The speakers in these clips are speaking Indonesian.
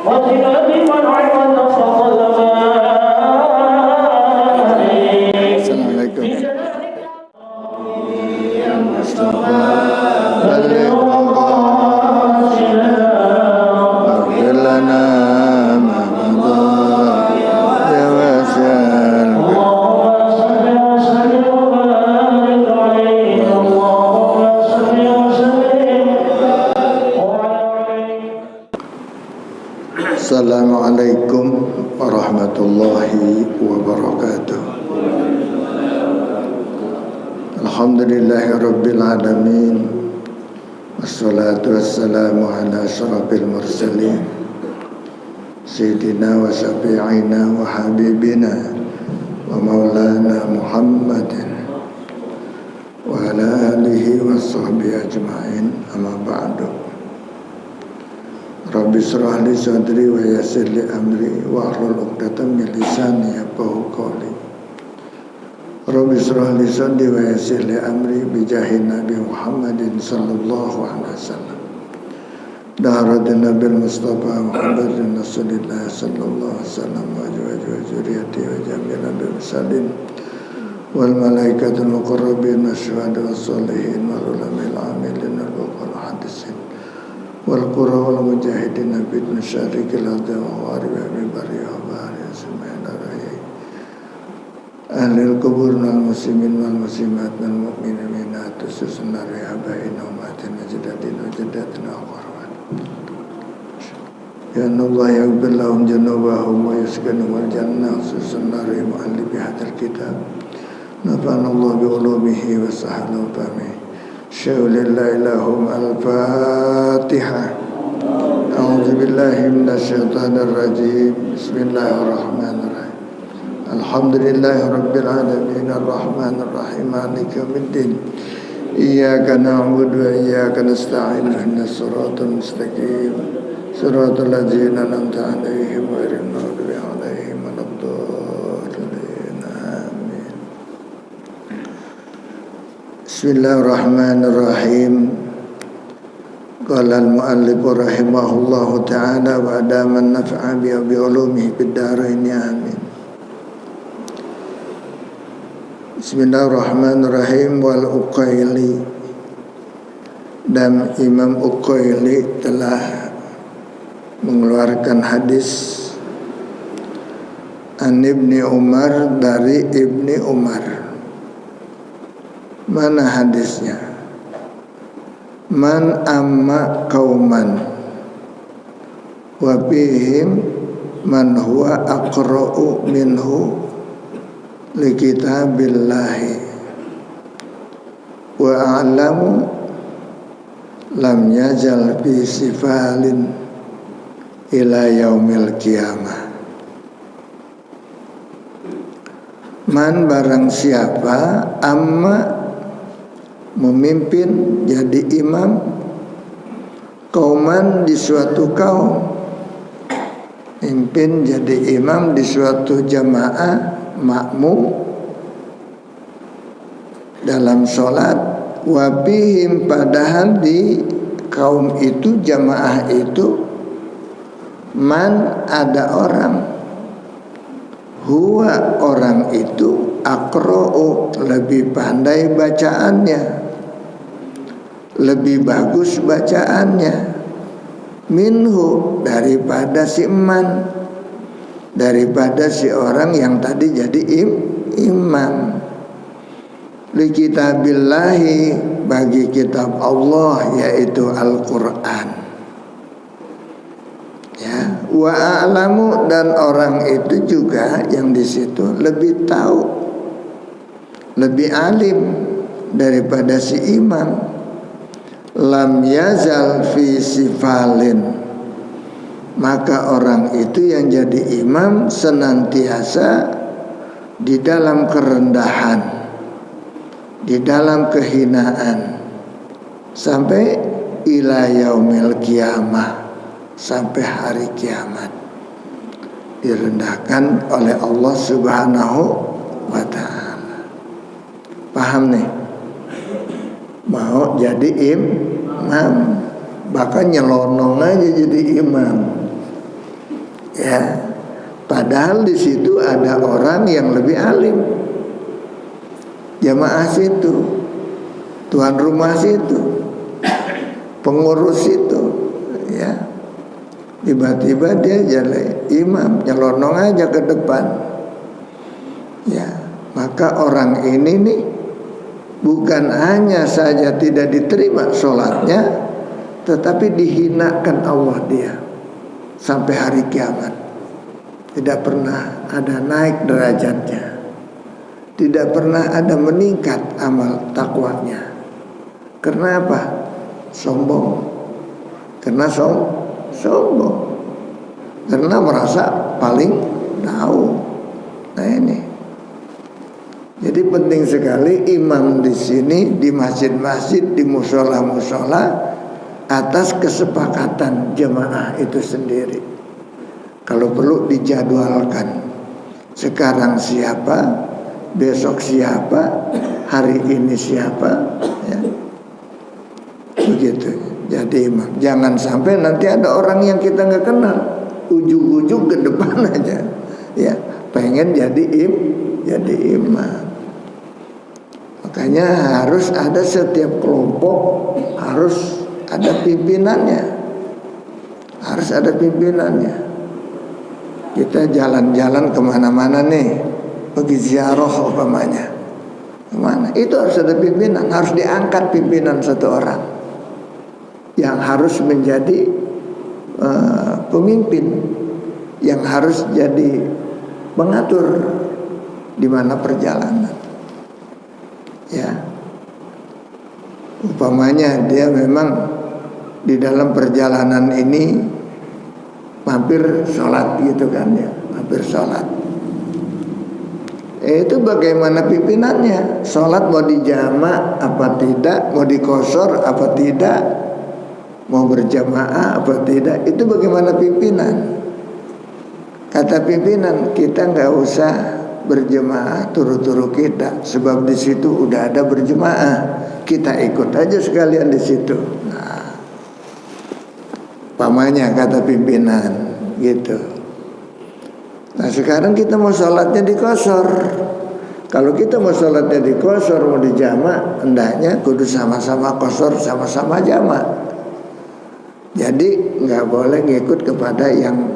وزناد منع ونصر الماء. السلام عليكم. Assalamualaikum warahmatullahi wabarakatuh. Alhamdulillahirabbil alamin. Wassalatu wassalamu ala asyrafil mursalin sayyidina wa syafi'ina wa habibina wa maulana Muhammadin wa ala alihi wa sahbihi ajma'in. Amma ba'du. Rabbi shrah li sadri wa yassir li amri wa hlul 'uqdatam min lisani yafqahu qawli. Rabbi shrah li sadri wa yassir li amri bi jahi Nabi Muhammadin sallallahu alaihi wasallam. Daharatin Nabil Mustafa Muhammadin Rasulillah sallallahu alaihi wasallam wa zuriyati wa jami'il nabi mursalin wal malaikatul muqarrabin wasyuhada wassalihin wal ulama'il amilin wal hadisin wal qura wal mujahidin bid masyariqil ardi wa gharbi bari wa bahri asma'il rayi ahlil kubur wal muslimin wal muslimat wal mu'minin minat susunna rihabain umatin wajdadin wajdatin aqraban ya Allah ya billahum janabahum wa yaskanum wal jannah susunna ri mu'allif hadal kitab nafa'ana Allah bi ulumihi wa sahala fahmihi. Syaulillahi lahum al-Fatihah. A'udzubillahi minasyaitonir rajim. Bismillahirrahmanirrahim. Alhamdulillahi rabbil alamin arrahmanir rahim maliki yaumiddin. Iyyaka na'budu wa iyyaka nasta'in ihdinas siratal mustaqim. Siratal ladzina an'amta 'alaihim ghairil maghdubi 'alaihim waladdallin. Amin. Bismillahirrahmanirrahim. Qala al-mu'allif rahimahullahu ta'ala wa adaman naf'a bi ulumihi fid dharain amin. Bismillahirrahmanirrahim. Wal Uqaili, dan Imam Uqaili telah mengeluarkan hadis an Ibni Umar, dari Ibni Umar. Mana hadisnya? Man amma qauman wa bihim man huwa aqra'u minhu li kitabillahi wa a'lamu lam yazal fi sifalin ila yaumil qiyamah. Man, barang siapa, amma, memimpin, jadi imam, kauman, di suatu kaum, mimpin jadi imam di suatu jamaah, makmum dalam sholat, wabihim, padahal di kaum itu, jamaah itu, man, ada orang, huwa, orang itu, aqra'u, lebih pandai bacaannya, lebih bagus bacaannya, minhu, daripada si man, daripada si orang yang tadi jadi imam. Li kitabillahi, bagi kitab Allah, yaitu Al-Quran. Ya, wa a'lamu, dan orang itu juga yang di situ lebih tahu, lebih alim daripada si imam. Lam yazal fi sifalin, maka orang itu yang jadi imam senantiasa di dalam kerendahan, di dalam kehinaan, sampai ila yaumil qiyamah, sampai hari kiamat, direndahkan oleh Allah Subhanahu wa ta'ala. Paham nih? Mau jadi imam, bahkan nyelonong aja jadi imam. Ya, padahal di situ ada orang yang lebih alim. Jamaah situ, tuan rumah situ, pengurus itu, ya. Tiba-tiba dia jadi imam, nyelonong aja ke depan. Ya, maka orang ini nih bukan hanya saja tidak diterima sholatnya, tetapi dihinakan Allah dia sampai hari kiamat. Tidak pernah ada naik derajatnya, tidak pernah ada meningkat amal takwanya. Karena apa? Sombong. Karena sombong. Karena merasa paling tahu. Nah ini. Jadi penting sekali imam di sini, di masjid-masjid, di musola-musola, atas kesepakatan jemaah itu sendiri. Kalau perlu dijadwalkan. Sekarang siapa, besok siapa, hari ini siapa, ya. Begitu. Jadi imam. Jangan sampai nanti ada orang yang kita nggak kenal, ujug-ujug ke depan aja, ya, pengen jadi imam. Makanya harus ada setiap kelompok harus ada pimpinannya, harus ada pimpinannya. Kita jalan-jalan kemana-mana nih, pergi ziarah umpamanya, kemana? Itu harus ada pimpinan, harus diangkat pimpinan satu orang yang harus menjadi pemimpin, yang harus jadi pengatur di mana perjalanan. Ya, umpamanya dia memang di dalam perjalanan ini mampir sholat gitu kan ya, mampir sholat. Itu bagaimana pimpinannya? Sholat mau dijamak apa tidak, mau dikosor apa tidak, mau berjamaah apa tidak, itu bagaimana pimpinan? Kata pimpinan, kita nggak usah berjemaah turu-turu kita, sebab di situ udah ada berjemaah, kita ikut aja sekalian di situ. Nah, pamannya kata pimpinan gitu. Nah sekarang kita mau sholatnya dikosor. Kalau kita mau sholatnya dikosor, mau dijamak, hendaknya kudu sama-sama kosor, sama-sama jamak. Jadi nggak boleh ngikut kepada yang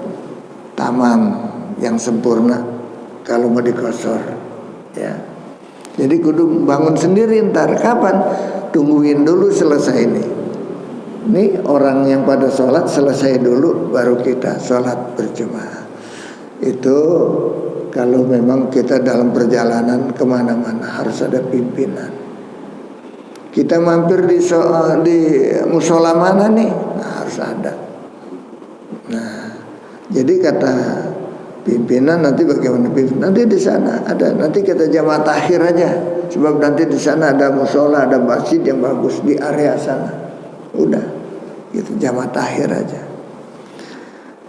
tamam, yang sempurna. Kalau mau dikosor, ya. Jadi kudu bangun sendiri ntar. Kapan? Tungguin dulu selesai ini. Ini orang yang pada sholat selesai dulu, baru kita sholat berjemaah. Itu kalau memang kita dalam perjalanan kemana-mana harus ada pimpinan. Kita mampir di musola mana nih? Nah, harus ada. Nah, jadi kata pimpinan, nanti bagaimana pimpinan? Nanti di sana ada, nanti kita jamaah takhir aja, sebab nanti di sana ada musola, ada masjid yang bagus di area sana. Udah, gitu jamaah takhir aja.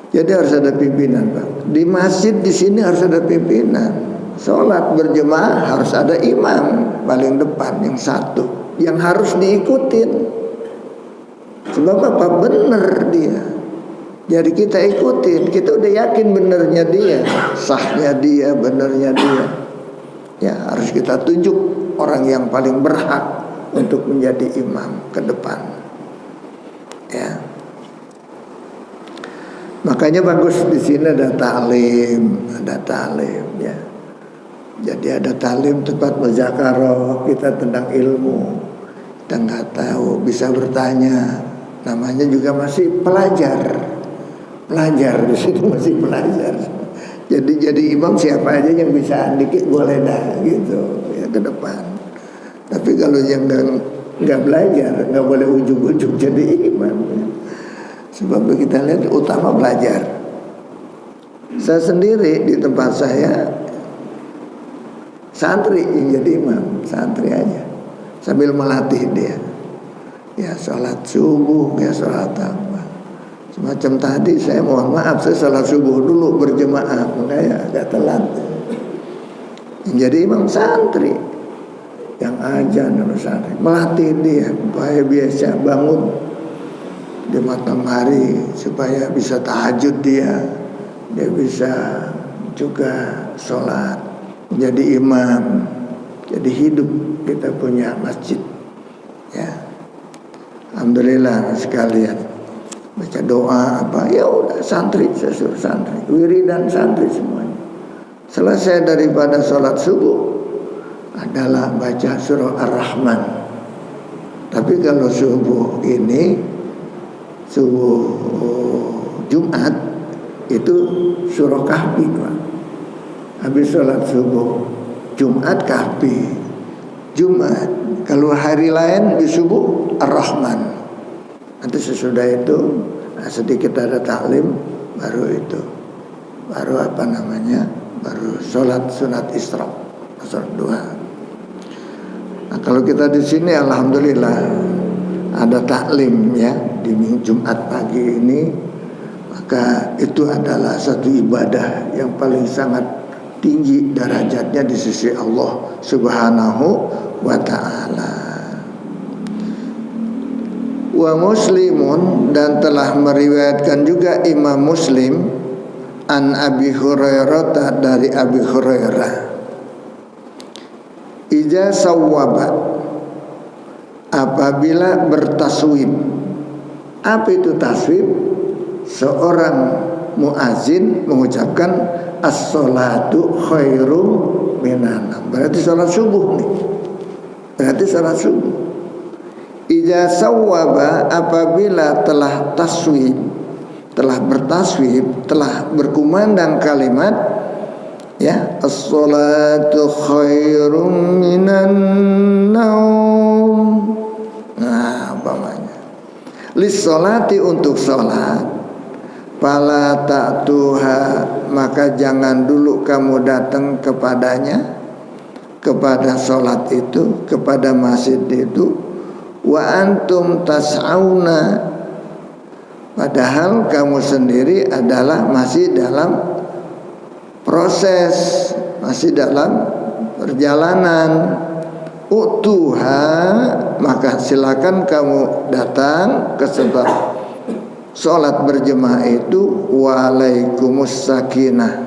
Jadi harus ada pimpinan, Pak. Di masjid di sini harus ada pimpinan. Sholat berjemaah harus ada imam paling depan yang satu, yang harus diikutin. Sebab apa? Bener dia. Jadi kita ikutin, kita udah yakin benernya dia, sahnya dia, benernya dia. Ya harus kita tunjuk orang yang paling berhak untuk menjadi imam ke depan. Ya. Makanya bagus di sini ada ta'lim, ya. Jadi ada ta'lim tempat muzakarah kita tentang ilmu. Kita nggak tahu, bisa bertanya. Namanya juga masih pelajar. Pelajar di situ masih pelajar. Jadi imam siapa aja yang bisa dikit boleh dah gitu ya ke depan. Tapi kalau yang nggak belajar nggak boleh ujug-ujug jadi imam. Ya. Sebab kita lihat utama belajar. Saya sendiri di tempat saya santri yang jadi imam, santri aja sambil melatih dia. Ya sholat subuh, ya sholat apa. Semacam tadi saya mohon maaf, saya sholat subuh dulu berjemaah, makanya agak telat. Yang jadi imam santri, yang ajan santri, melatih dia supaya biasa bangun di malam hari, supaya bisa tahajud dia, dia bisa juga sholat, jadi imam, jadi hidup kita punya masjid. Ya, alhamdulillah sekalian, baca doa apa, ya udah santri, saya suruh santri, wiridan santri semuanya. Selesai daripada sholat subuh adalah baca surah Ar-Rahman. Tapi kalau subuh ini, subuh Jumat itu surah Kahfi, Pak. Habis sholat subuh Jumat Kahfi, Jumat. Kalau hari lain di subuh Ar-Rahman. Nanti sesudah itu sedikit ada taklim, baru itu, baru apa namanya, baru sholat sunat Isra, sholat duha. Nah, kalau kita di sini alhamdulillah ada taklim ya di Jumat pagi ini, maka itu adalah satu ibadah yang paling sangat tinggi derajatnya di sisi Allah Subhanahu wa ta'ala. Wa Muslimun, dan telah meriwayatkan juga Imam Muslim an Abi Hurairah, dari Abi Hurairah, Iza sawwaba, apabila bertaswib. Apa itu taswib? Seorang muazin mengucapkan as-salatu khairum minan naum. Berarti salat subuh nih. Berarti salat subuh. Iza sawwaba, apabila telah taswib, telah bertaswib, telah berkumandang kalimat ya, as-salatu khairum minan naum. Nah, umpamanya lis-salati, untuk salat, fala ta'tuha, maka jangan dulu kamu datang kepadanya, kepada salat itu, kepada masjid itu, wa antum tas'auna, padahal kamu sendiri adalah masih dalam proses, masih dalam perjalanan. Utuha, maka silakan kamu datang ke tempat sholat berjemaah itu. Walaikumus sakinah,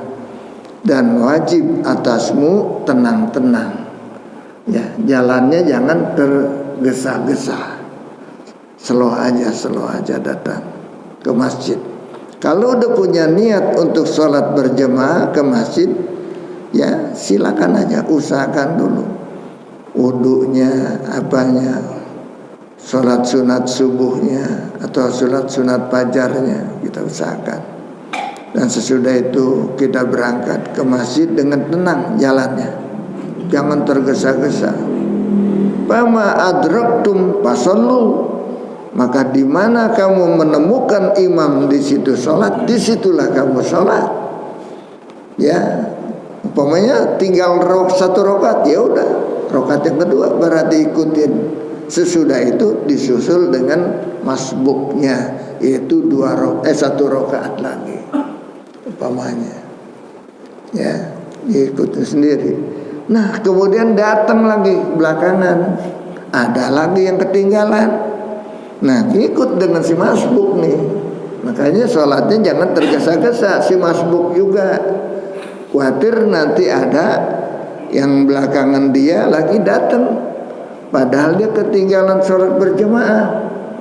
dan wajib atasmu tenang-tenang. Ya, jalannya jangan tergesa-gesa, slow aja datang ke masjid. Kalau udah punya niat untuk sholat berjemaah ke masjid, ya silakan aja, usahakan dulu wudunya, apanya, sholat sunat subuhnya atau sholat sunat fajarnya kita usahakan. Dan sesudah itu kita berangkat ke masjid dengan tenang jalannya, jangan tergesa-gesa. Fama adraktum fasallu, maka di mana kamu menemukan imam di situ sholat, disitulah kamu sholat. Ya, umpamanya tinggal satu rakaat, ya udah rakaat yang kedua berarti ikutin. Sesudah itu disusul dengan masbuknya, yaitu satu rakaat lagi umpamanya. Ya, diikuti sendiri. Nah, kemudian datang lagi belakangan, ada lagi yang ketinggalan. Nah, ikut dengan si masbuk nih. Makanya sholatnya jangan tergesa-gesa, si masbuk juga. Khawatir nanti ada yang belakangan dia lagi datang, padahal dia ketinggalan sholat berjemaah,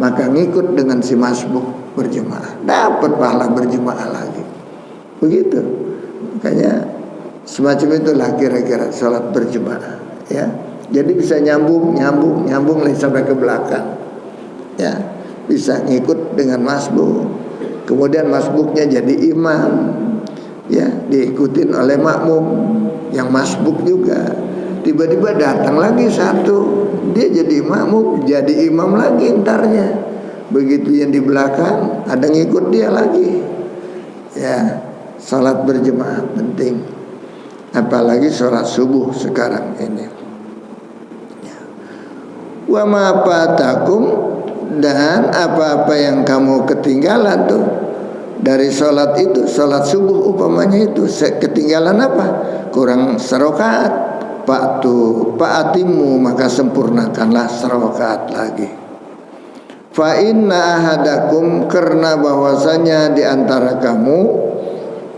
maka ngikut dengan si masbuk berjemaah, dapat pahala berjemaah lagi. Begitu. Makanya semacam itulah kira-kira sholat berjemaah. Ya, jadi bisa nyambung lagi sampai ke belakang. Ya, bisa ngikut dengan masbuk, kemudian masbuknya jadi imam, ya diikutin oleh makmum yang masbuk juga. Tiba-tiba datang lagi satu, dia jadi makmum, jadi imam lagi entarnya. Begitu yang di belakang ada ngikut dia lagi. Ya, salat berjemaah penting, apalagi sholat subuh sekarang ini. Wa ma fatakum, dan apa-apa yang kamu ketinggalan tuh dari sholat itu, sholat subuh umpamanya itu ketinggalan apa, kurang serokaat, fa'atimu, maka sempurnakanlah serokaat lagi. Fa inna ahadakum, karena bahwasanya di antara kamu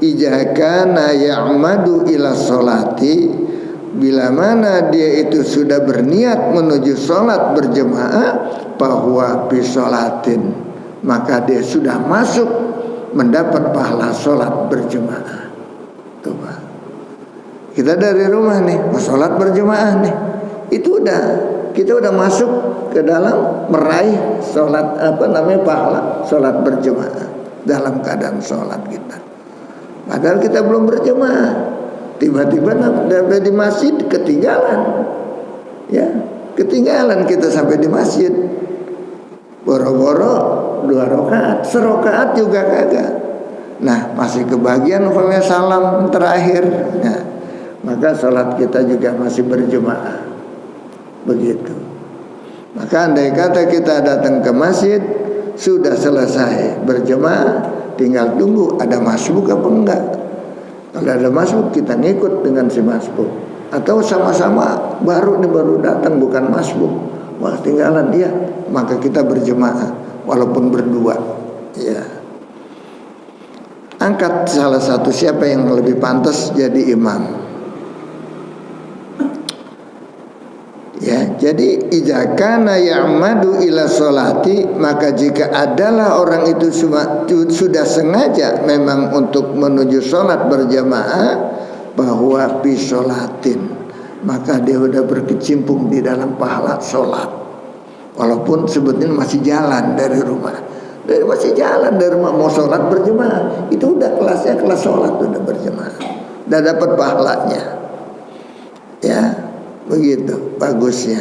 Idza kana ya'madu ila sholati, bila mana dia itu sudah berniat menuju sholat berjemaah, bahwa bi sholatin, maka dia sudah masuk mendapat pahala sholat berjemaah. Tuh Pak, kita dari rumah nih mau sholat berjemaah nih, itu kita udah masuk ke dalam meraih sholat pahala sholat berjemaah dalam keadaan sholat kita. Padahal kita belum berjemaah, tiba-tiba sampai di masjid ketinggalan, ya ketinggalan kita sampai di masjid, boro-boro 2 rakaat, serakaat juga kagak. Nah masih kebagian umpamanya salam terakhir, nah, maka sholat kita juga masih berjemaah. Begitu. Maka andai kata kita datang ke masjid sudah selesai berjemaah, tinggal tunggu ada masbuk apa enggak. Kalau ada masbuk kita ngikut dengan si masbuk, atau sama-sama baru datang bukan masbuk, wah tinggalan dia, maka kita berjemaah walaupun berdua. Ya. Angkat salah satu, siapa yang lebih pantas jadi imam. Ya, jadi idza kana ya'madu ila sholati, maka jika adalah orang itu sudah sengaja memang untuk menuju sholat berjamaah, bahwa bi sholatin, maka dia sudah berkecimpung di dalam pahala sholat. Walaupun sebetulnya masih jalan dari rumah, mau sholat berjamaah, itu udah kelasnya kelas sholat, udah berjamaah, udah dapat pahalanya. Ya. Begitu bagusnya.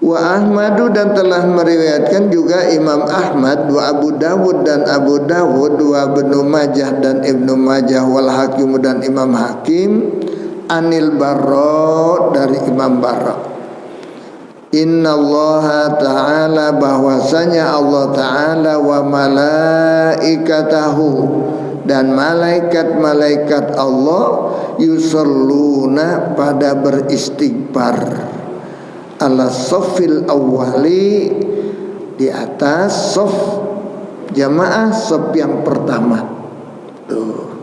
Wa Ahmadu, dan telah meriwayatkan juga Imam Ahmad, wa Abu Dawud dan Abu Dawud, wa Ibnu Majah dan Ibnu Majah, wal Hakim dan Imam Hakim, anil Barra, dari Imam Barra. Inna Allah Ta'ala, bahwasanya Allah Ta'ala, wa malaikatahu, dan malaikat-malaikat Allah, yusalluna, pada beristighfar, ala sofil awwali, di atas sof jamaah, sof yang pertama. Tuh,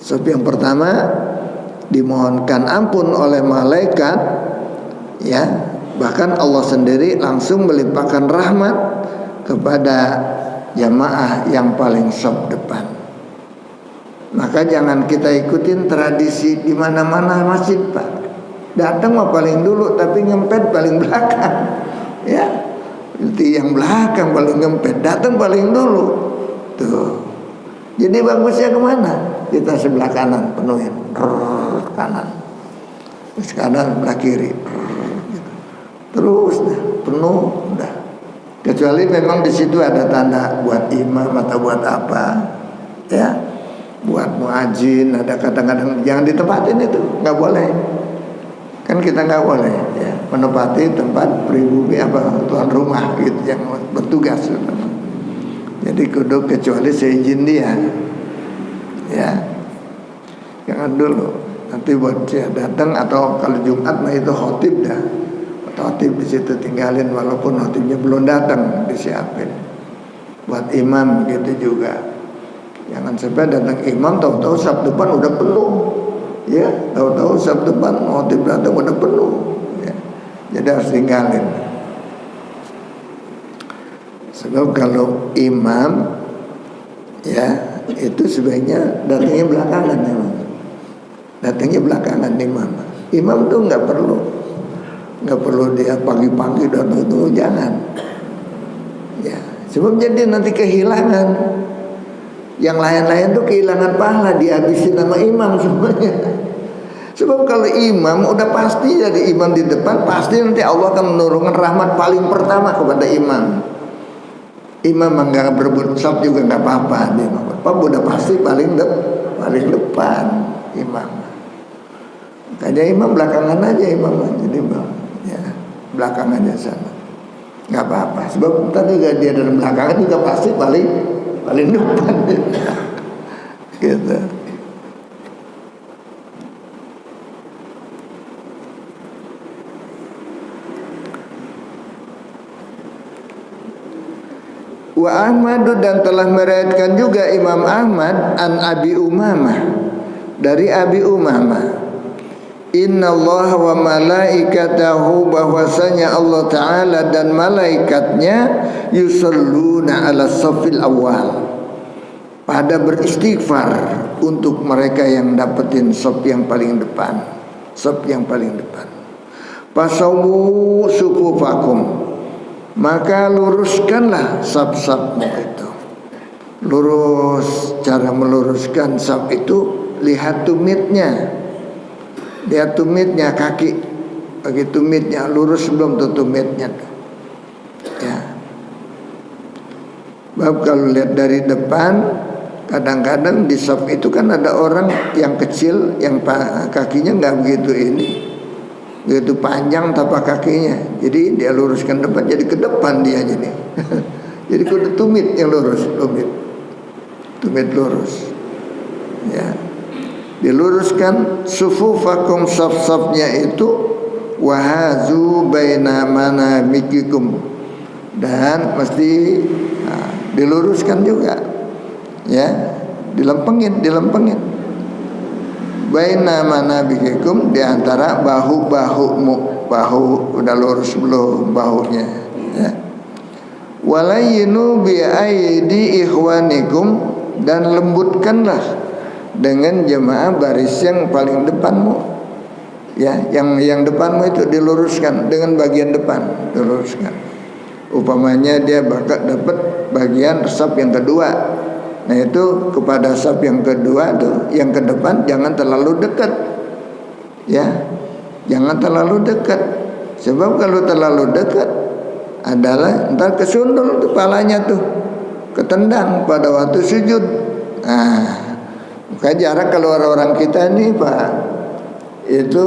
sof yang pertama dimohonkan ampun oleh malaikat, ya, bahkan Allah sendiri langsung melimpahkan rahmat kepada jamaah yang paling sof depan. Maka jangan kita ikutin tradisi di mana-mana masjid, Pak. Datang mah paling dulu tapi ngempet paling belakang. Ya. Itu yang belakang paling ngempet, datang paling dulu. Tuh. Jadi bagusnya kemana? Kita sebelah kanan penuhin. Kanan. Terus kanan sebelah kiri. Terus penuh udah. Kecuali memang di situ ada tanda buat imam atau buat apa. Ya. Buat muadzin, ada kadang-kadang jangan ditempatin, itu nggak boleh, kan kita nggak boleh ya menempati tempat pribumi tuan rumah gitu yang bertugas. Jadi kudu kecuali seizin dia, ya jangan dulu, nanti buat dia datang, atau kalau Jumat mah itu khotib dah, khotib di situ tinggalin walaupun khotibnya belum datang, disiapin. Buat imam gitu juga. Jangan sampai datang imam tahu-tahu saf depan udah penuh, ya, tahu-tahu saf depan khotib datang udah penuh, ya. Jadi harus tinggalin. Sebab kalau imam, ya, itu sebaiknya datangnya belakangan, memang. Datangnya belakangan imam. Imam tuh nggak perlu dia pagi-pagi datang, itu jangan. Ya, sebab jadi nanti kehilangan. Yang lain-lain tuh kehilangan pahala, dihabisin sama imam semuanya. Sebab kalau imam udah pasti jadi imam di depan, pasti nanti Allah akan menurunkan rahmat paling pertama kepada imam. Imam enggak berebut saf juga nggak apa-apa, dia udah pasti paling depan imam. Makanya imam belakangan aja, jadi ya belakang aja sana, nggak apa-apa. Sebab tadi dia dalam belakangan juga pasti paling depan gitu. Wa Ahmad, dan telah meriwayatkan juga Imam Ahmad an Abi Umamah, dari Abi Umamah, Inna Allah wa malaikatahu, bahwasanya Allah Ta'ala dan malaikatnya yusalluna ala safil awal, pada beristighfar untuk mereka yang dapetin saf yang paling depan, saf yang paling depan. Pasawu sufufakum, maka luruskanlah saf-safmu itu. Lurus, cara meluruskan saf itu lihat tumitnya. Lihat tumitnya, kaki bagi tumitnya lurus belum tuh tumitnya. Ya. Bab kalau lihat dari depan, kadang-kadang di saf itu kan ada orang yang kecil yang kakinya nggak begitu ini, begitu panjang tapak kakinya, jadi dia luruskan depan, jadi ke depan dia jadi. Jadi kudu tumit yang lurus, tumit lurus, ya. Diluruskan sufufakum, saf-safnya itu, wahazu baina manamikikum, dan mesti diluruskan juga, ya, dilempengin baina manamikikum, di antara bahu-bahumu. Bahu udah lurus belum bahunya, ya. Walayinu bi aidi ikhwanikum, dan lembutkanlah dengan jemaah baris yang paling depanmu, ya, yang depanmu itu diluruskan dengan bagian depan, diluruskan. Umpamanya dia bakal dapat bagian saf yang kedua, nah itu kepada saf yang kedua tuh, yang ke depan jangan terlalu dekat, ya, jangan terlalu dekat, sebab kalau terlalu dekat adalah ntar kesundul kepalanya tuh, ketendang pada waktu sujud. Nah, maka jarak kalau orang-orang kita ini Pak, itu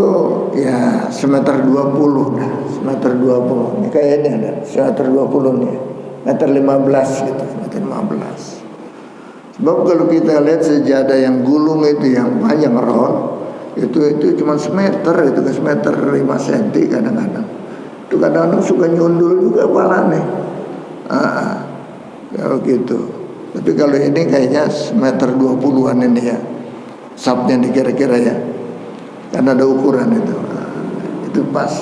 ya semeter 20 dah, semeter 20. Ini kayaknya ada semeter 20 nih, meter 15 gitu, meter 15. Sebab kalau kita lihat sejadah yang gulung itu yang panjang roll, itu cuma semeter, itu ke semeter 5 cm kadang-kadang. Itu kadang-kadang suka nyundul juga kepalanya. Kalau gitu. Tapi kalau ini kayaknya semeter 20-an ini ya, sapnya dikira-kira ya, karena ada ukuran itu, itu pas.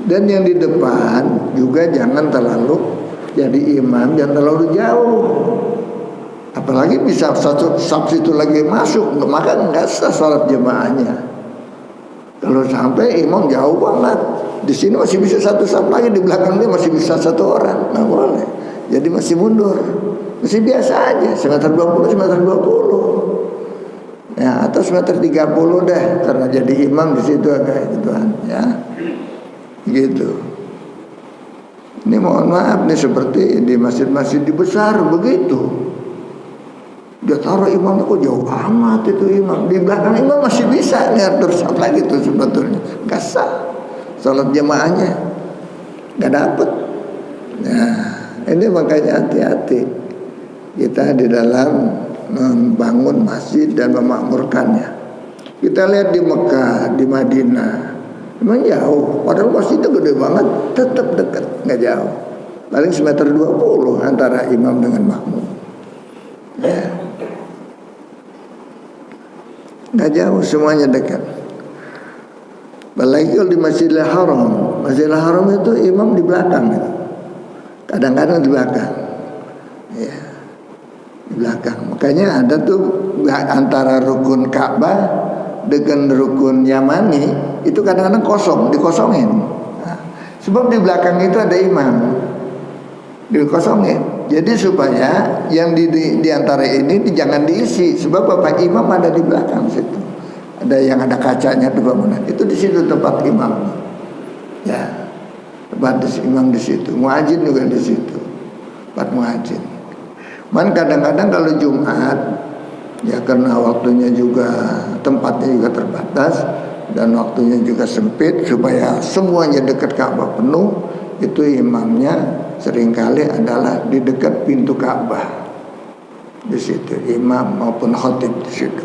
Dan yang di depan juga jangan terlalu, jadi imam jangan terlalu jauh, apalagi bisa satu sap itu lagi masuk, maka nggak sah salat jemaahnya. Kalau sampai imam jauh banget, di sini masih bisa satu sap lagi, di belakang dia masih bisa satu orang, nggak boleh. Jadi masih mundur, masih biasa aja, semeter 20, semeter 20, ya, atau semeter 30 deh, karena jadi imam di situ kayak gituan, ya, gitu. Ini mohon maaf nih, seperti di masjid-masjid di besar begitu, dia taruh imamnya kok jauh amat itu imam, di belakang imam masih bisa ngatur saf lagi tuh sebetulnya, nggak sah, salat jemaahnya nggak dapet. Nah, ini makanya hati-hati kita di dalam membangun masjid dan memakmurkannya. Kita lihat di Mekah, di Madinah, memang jauh, padahal masjidnya gede banget, tetap dekat, nggak jauh, paling semeter 20 antara imam dengan makmum, ya, nggak jauh, semuanya dekat. Apalagi kalau di Masjidil Haram, Masjidil Haram itu imam di belakang gitu. Kadang-kadang di belakang, ya, di belakang. Makanya ada tuh antara rukun Ka'bah dengan rukun Yamani itu kadang-kadang kosong, dikosongin. Nah, sebab di belakang itu ada imam, dikosongin. Jadi supaya yang di antara ini jangan diisi, sebab bapak imam ada di belakang situ. Ada yang ada kacanya tuh bangunan, itu di situ tempat imam, ya. Tempat imam di situ, muadzin juga di situ, tempat muadzin. Man kadang-kadang kalau Jumat, ya karena waktunya juga, tempatnya juga terbatas dan waktunya juga sempit, supaya semuanya dekat Ka'bah penuh, itu imamnya seringkali adalah di dekat pintu Ka'bah. Di situ imam maupun khatib di situ.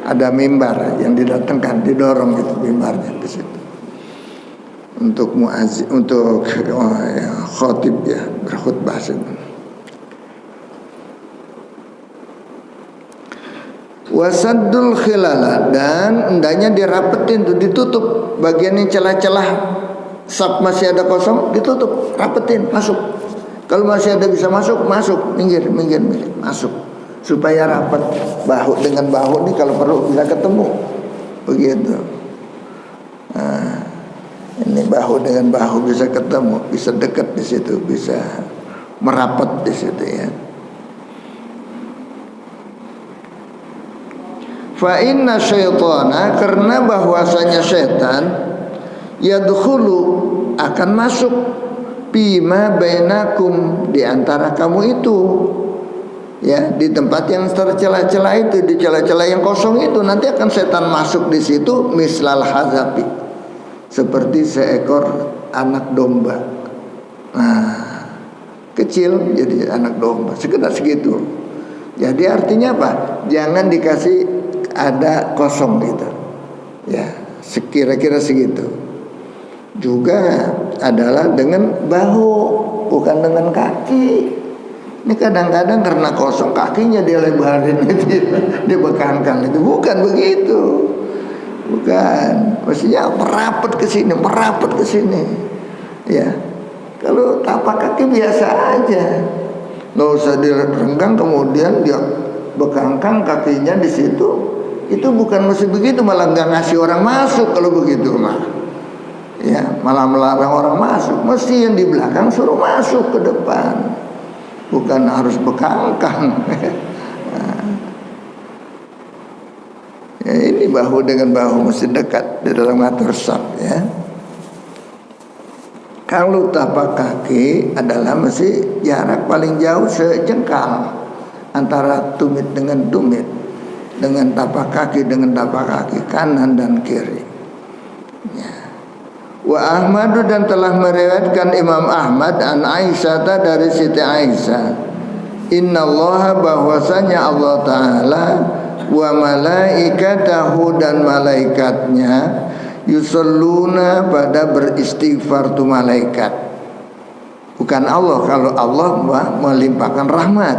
Ada mimbar yang didatangkan, didorong itu mimbarnya di situ. Untuk muazzin, untuk khatib ya berkhutbah. Wasaddul khilala, dan hendaknya dirapetin tuh, ditutup bagian yang celah-celah saf masih ada kosong, ditutup, rapetin, masuk. Kalau masih ada bisa masuk, minggir, masuk, supaya rapat bahu dengan bahu nih, kalau perlu bisa ketemu, begitu. Nah, ini bahu dengan bahu bisa ketemu, bisa dekat di situ, bisa merapat di situ ya. Fa inna syaitana, karena bahwasanya syaitan yadkhulu, akan masuk bima bainakum, di antara kamu itu ya, di tempat yang tercelah-celah itu, di celah-celah yang kosong itu, nanti akan setan masuk di situ, mislal hazabi, seperti seekor anak domba. Nah, kecil jadi anak domba, sekedar segitu. Jadi artinya apa? Jangan dikasih ada kosong gitu ya, sekira-kira segitu. Juga adalah dengan bahu, bukan dengan kaki. Ini kadang-kadang karena kosong kakinya dia lebarin itu, dia bekangkan itu, bukan begitu, bukan. Maksudnya merapat ke sini ya. Kalau tapak kaki biasa aja, nggak usah direnggang kemudian dia bekangkan kakinya di situ. Itu bukan mesti begitu, malah nggak ngasih orang masuk kalau begitu mah. Ya, malah melarang orang masuk. Mesti yang di belakang suruh masuk ke depan, bukan harus bekangkang. Ya, ini bahu dengan bahu mesti dekat di dalam atur saf ya. Kalau tapak kaki adalah mesti jarak paling jauh sejengkal antara tumit dengan tumit, dengan tapak kaki kanan dan kiri ya. Wa Ahmadu, dan telah meriwayatkan Imam Ahmad an Aisyah, dari Siti Aisyah, innallaha, bahwasanya Allah Ta'ala, wa malaikatahu, dan malaikatnya, yusalluna, pada beristighfar tu malaikat. Bukan Allah, kalau Allah melimpahkan rahmat,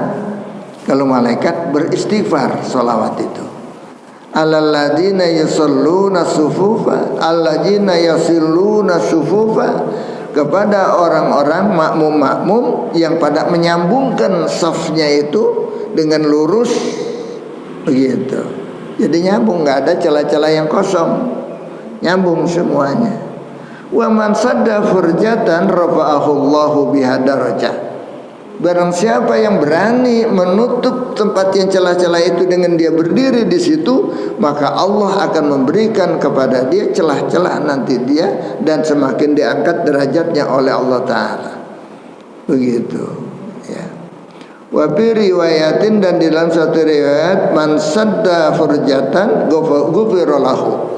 kalau malaikat beristighfar, sholawat itu. Alladzina yusalluna sufufa, alladzina yasilluna sufufa, kepada orang-orang makmum yang pada menyambungkan safnya itu dengan lurus begitu. Jadi nyambung, nggak ada celah-celah yang kosong, nyambung semuanya. Wa man sadda furjatan rafa'ahu Allahu biha darajah. Barang siapa yang berani menutup tempat yang celah-celah itu dengan dia berdiri di situ, maka Allah akan memberikan kepada dia celah-celah nanti dia, dan semakin diangkat derajatnya oleh Allah Ta'ala. Begitu ya. Wa bi riwayatin, dan di dalam satu riwayat, man sadda furjatan ghufira lahu.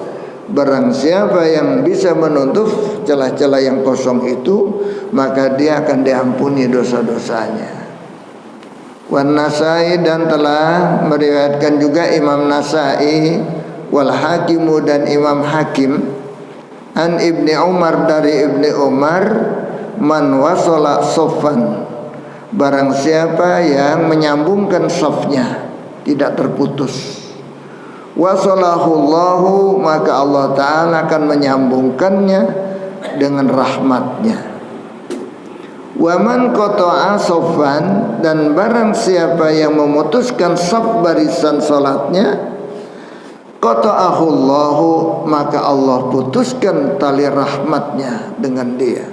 Barang siapa yang bisa menutup celah-celah yang kosong itu, maka dia akan diampuni dosa-dosanya. Wan Nasai, dan telah meriwayatkan juga Imam Nasai, wal Hakimu, dan Imam Hakim, an Ibni Umar, dari Ibni Umar, man wasala sofan, barang siapa yang menyambungkan safnya, tidak terputus, wasalahullahu, maka Allah Ta'ala akan menyambungkannya dengan rahmatnya. Waman qata'a safan, dan barang siapa yang memutuskan saf barisan salatnya, qata'ahullahu, maka Allah putuskan tali rahmatnya dengan dia.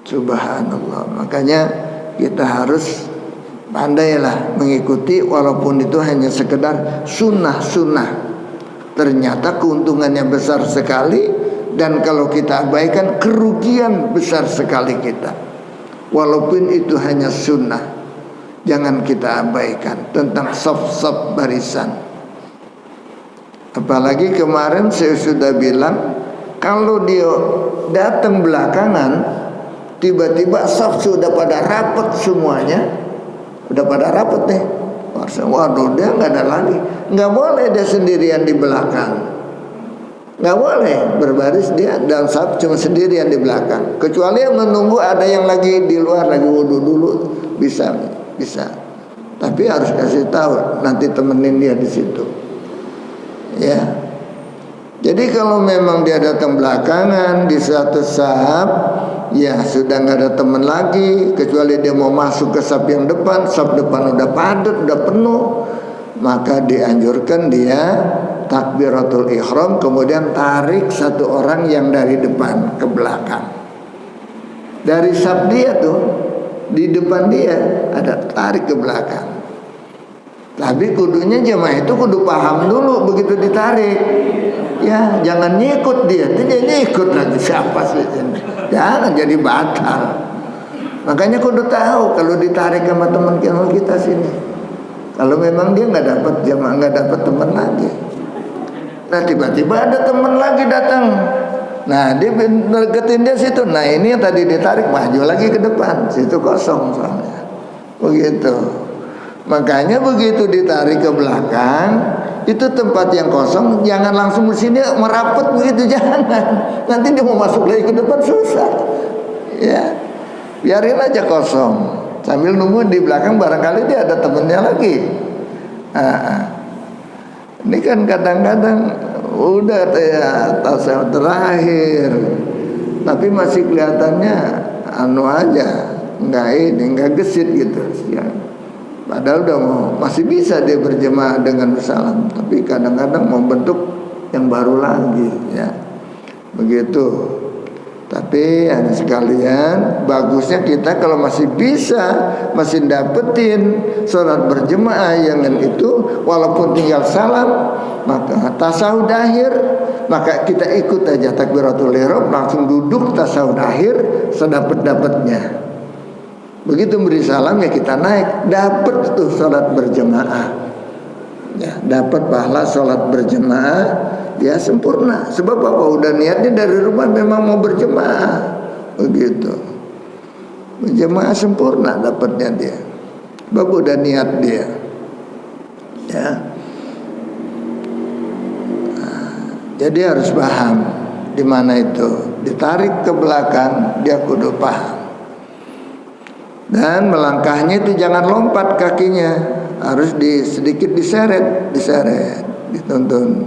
Subhanallah. Makanya kita harus pandailah mengikuti, walaupun itu hanya sekedar sunnah-sunnah. Ternyata keuntungannya besar sekali, dan kalau kita abaikan kerugian besar sekali kita. Walaupun itu hanya sunnah, jangan kita abaikan tentang saf-saf barisan. Apalagi kemarin saya sudah bilang, kalau dia datang belakangan, tiba-tiba saf sudah pada rapat semuanya, udah pada rapat nih. Waduh, dia nggak ada lagi. Nggak boleh dia sendirian di belakang. Nggak boleh berbaris dia dalam saf cuma sendirian di belakang. Kecuali yang menunggu ada yang lagi di luar lagi wudu dulu, bisa. Tapi harus kasih tahu, nanti temenin dia di situ. Ya. Jadi kalau memang dia datang belakangan di suatu saf, ya sudah nggak ada teman lagi, kecuali dia mau masuk ke saf yang depan, saf depan udah padat, udah penuh, maka dianjurkan dia takbiratul ihram, kemudian tarik satu orang yang dari depan ke belakang. Dari saf dia tuh, di depan dia ada tarik ke belakang. Tapi kudunya jemaah itu kudu paham dulu begitu ditarik. Ya, jangan nyikut dia. Dia nyikut lagi, siapa sih ini? Jangan jadi batal. Makanya kudu tahu kalau ditarik sama teman kita sini. Kalau memang dia nggak dapat jemaah, nggak dapat teman lagi. Nah tiba-tiba ada teman lagi datang. Nah dia deketin dia situ. Nah ini yang tadi ditarik maju lagi ke depan. Situ kosong soalnya. Begitu. Makanya begitu ditarik ke belakang, itu tempat yang kosong, jangan langsung di sini merapat begitu, jangan. Nanti dia mau masuk lagi ke depan susah. Ya, biarin aja kosong. Sambil nunggu di belakang barangkali dia ada temennya lagi. Ini kan kadang-kadang udah ya tasawuf terakhir, tapi masih kelihatannya aja, nggak gesit gitu. Ya. Padahal udah masih bisa dia berjemaah dengan salam, tapi kadang-kadang mau bentuk yang baru lagi, ya begitu. Tapi ada sekalian, bagusnya kita kalau masih bisa, masih dapetin sholat berjemaah yang itu, walaupun tinggal salam, maka tasawuf akhir, maka kita ikut aja takbiratul ihram, langsung duduk tasawuf akhir sedapat-dapatnya. Begitu beri salam ya kita naik, dapat tuh sholat berjemaah, ya dapat pahala sholat berjemaah, ya sempurna. Sebab apa? Udah niatnya dari rumah memang mau berjemaah, begitu. Berjemaah sempurna dapatnya dia. Sebab udah niat dia, ya. Nah, jadi harus paham di mana itu ditarik ke belakang, dia kudu paham. Dan melangkahnya itu jangan lompat kakinya, harus sedikit diseret, dituntun.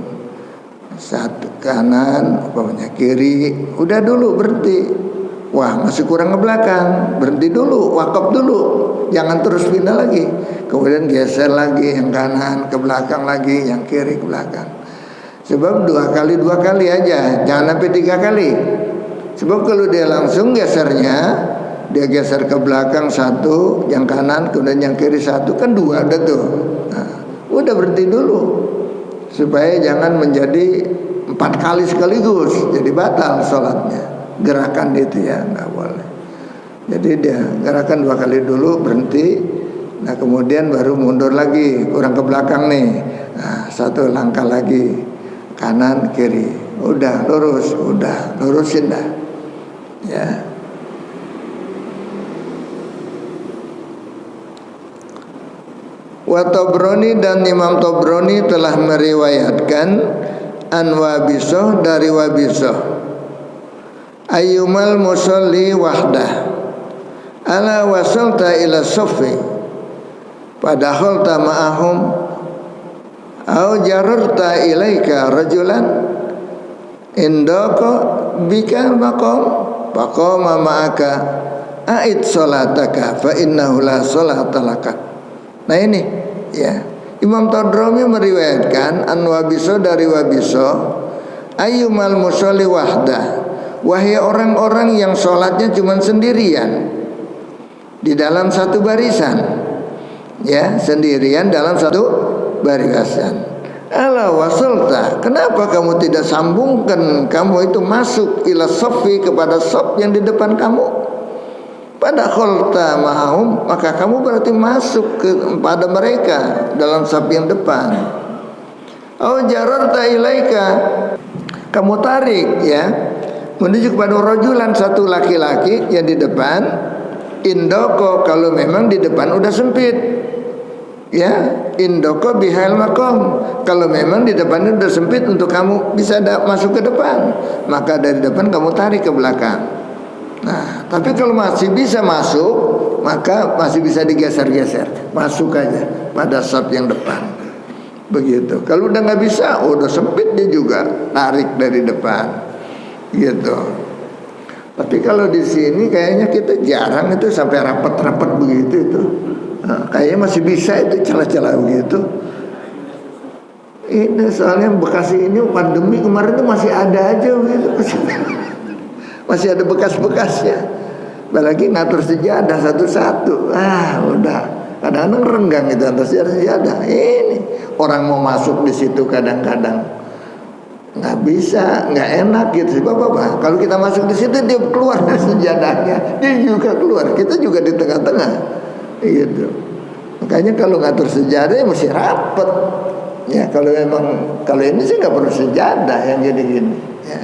Satu kanan, umpamanya kiri, udah dulu berhenti. Wah masih kurang ke belakang, berhenti dulu, wakaf dulu, jangan terus pindah lagi. Kemudian geser lagi yang kanan ke belakang lagi, yang kiri ke belakang. Sebab dua kali aja, jangan sampai 3 kali. Sebab kalau dia langsung gesernya, dia geser ke belakang satu, yang kanan, kemudian yang kiri satu, kan 2 ada tuh. Nah, udah berhenti dulu, supaya jangan menjadi 4 kali sekaligus, jadi batal sholatnya. Gerakan itu ya nggak boleh. Jadi dia gerakan 2 kali dulu, berhenti. Nah kemudian baru mundur lagi, kurang ke belakang nih. Nah, 1 langkah lagi, kanan kiri, udah lurus, udah lurusin dah, ya. Wa Tabrani, dan Imam Tabrani telah meriwayatkan an Wabisah dari Wabisah, ayyumal musalli wahdah ala wasalta ila saffi padakhalta ma'ahum au jararta ilaika rajulan indaka bika maqam faqama ma'aka a'id salataka fa innahu la salata laka. Nah ini ya, Imam Tabrani meriwayatkan an Wabisah dari Wabisah, ayyumal musalli wahdah, wahai orang-orang yang sholatnya cuma sendirian di dalam satu barisan, ya sendirian dalam satu barisan. Ala wasalta, kenapa kamu tidak sambungkan kamu itu masuk ila saffi, kepada saf yang di depan kamu? Pada kholta ma'ahum, maka kamu berarti masuk kepada mereka dalam saf yang depan. Au jararta ilaika, kamu tarik ya menuju kepada rajulan, satu laki-laki yang di depan. Indoko, kalau memang di depan udah sempit, ya indoko bihal makom, kalau memang di depan udah sempit untuk kamu bisa masuk ke depan, maka dari depan kamu tarik ke belakang. Nah, tapi kalau masih bisa masuk, maka masih bisa digeser-geser, masuk aja pada saf yang depan. Begitu. Kalau udah nggak bisa, udah sempit dia juga tarik dari depan, gitu. Tapi kalau di sini kayaknya kita jarang itu sampai rapat-rapat begitu itu. Nah, kayaknya masih bisa itu celah-celah begitu. Ini soalnya Bekasi ini pandemi kemarin itu masih ada aja begitu. Masih ada bekas-bekasnya. Apalagi ngatur sejadah satu-satu. Udah. Kadang-kadang renggang itu atas sejadah. Ini orang mau masuk di situ kadang-kadang nggak bisa, nggak enak gitu. Bapak, kalau kita masuk di situ dia keluar dari sejadahnya, dia juga keluar. Kita juga di tengah-tengah, gitu. Makanya kalau ngatur sejadah ya mesti rapet. Ya kalau ini sih nggak perlu sejadah yang jadi gini. Ya.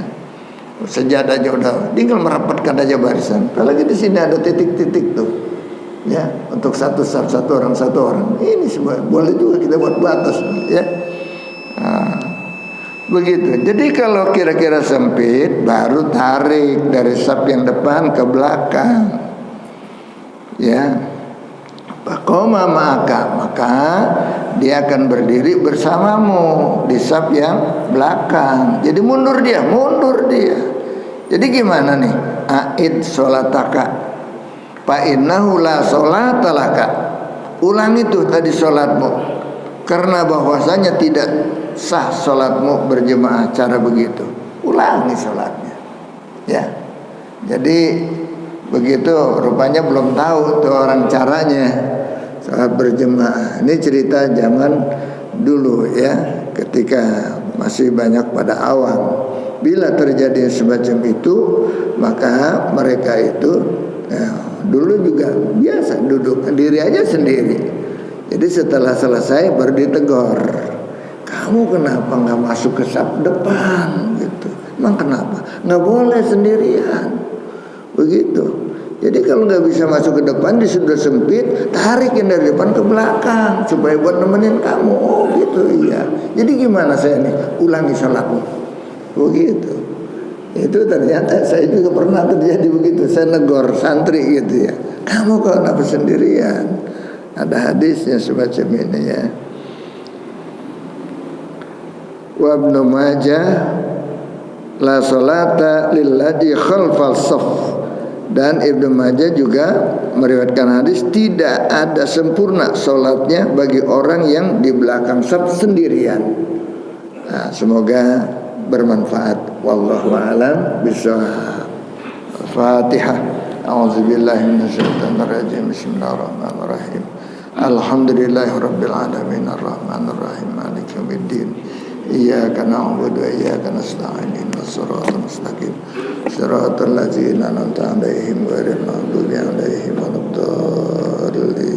Sejadahnya udah, tinggal merapatkan aja barisan. Apalagi di sini ada titik-titik tuh. Ya, untuk satu orang. Ini semua boleh juga kita buat batas, ya. Nah, begitu. Jadi kalau kira-kira sempit, baru tarik dari saf yang depan ke belakang. Ya. Faqoma maka dia akan berdiri bersamamu di saf yang belakang. Jadi mundur dia. Jadi gimana nih? Aid sholataka fa innahu la sholata laka. Ulang itu tadi sholatmu, karena bahwasanya tidak sah sholatmu berjemaah cara begitu. Ulangi sholatnya, ya. Jadi begitu, rupanya belum tahu tuh orang caranya sholat berjemaah. Ini cerita zaman dulu ya, ketika masih banyak pada awam. Bila terjadi semacam itu, maka mereka itu dulu juga biasa duduk diri aja sendiri. Jadi setelah selesai baru ditegur, kamu kenapa nggak masuk ke saf depan gitu? Emang kenapa? Nggak boleh sendirian begitu. Jadi kalau nggak bisa masuk ke depan, di sudah sempit, tarikin dari depan ke belakang supaya buat nemenin kamu. Oh gitu, iya. Jadi gimana saya nih? Ulangi sholatmu. Begitu. Itu ternyata saya juga pernah terjadi begitu. Saya negor santri gitu ya. Kamu kok kenapa sendirian? Ada hadisnya semacam ini ya. Wa Ibnu Majah la salata lilladzi khalfal shaf. Dan Ibnu Majah juga meriwayatkan hadis tidak ada sempurna salatnya bagi orang yang di belakang shaf sendirian. Nah, semoga bermanfaat. Wallahu a'lam bishawab. Fatihah. A'udzubillahi minasyaitonir rajim. Bismillahirrahmanirrahim. Alhamdulillahirabbil alamin arrahmanir rahim maliki yaumiddin. Iyyaka na'budu wa iyyaka nasta'in ihdinas siratal mustaqim. Siratal ladzina an'amta 'alaihim ghairil maghdubi 'alaihim waladdallin.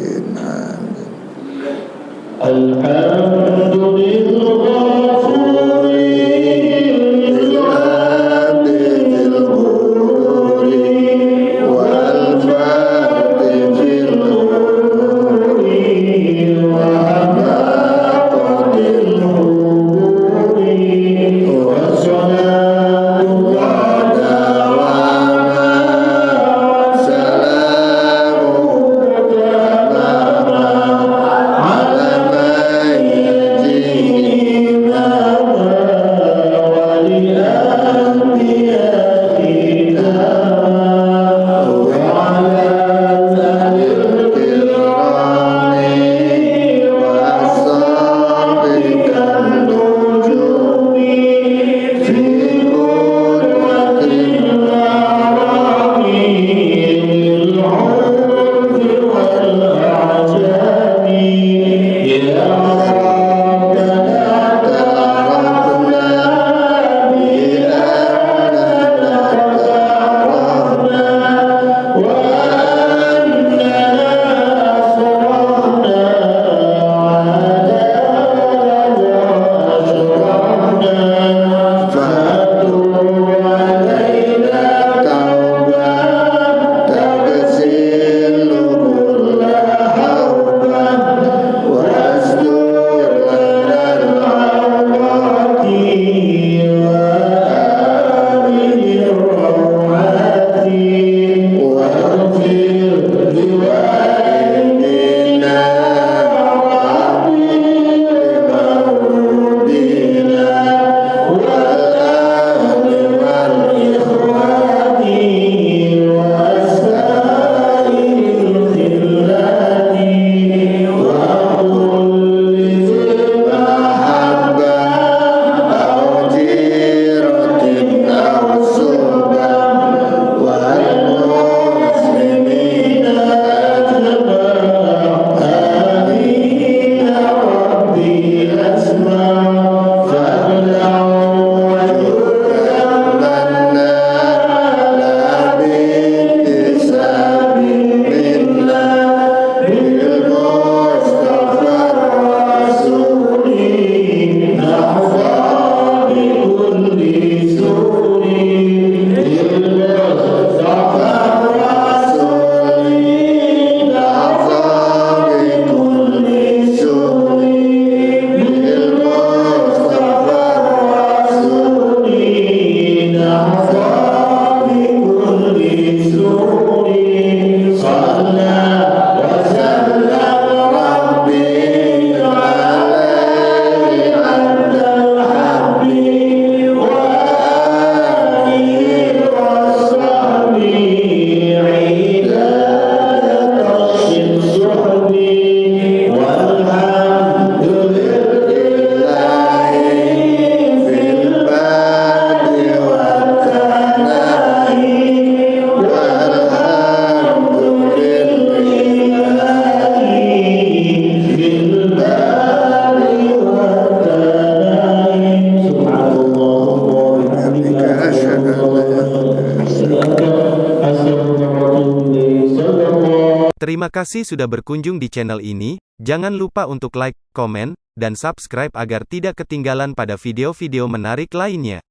Terima kasih sudah berkunjung di channel ini. Jangan lupa untuk like, komen, dan subscribe agar tidak ketinggalan pada video-video menarik lainnya.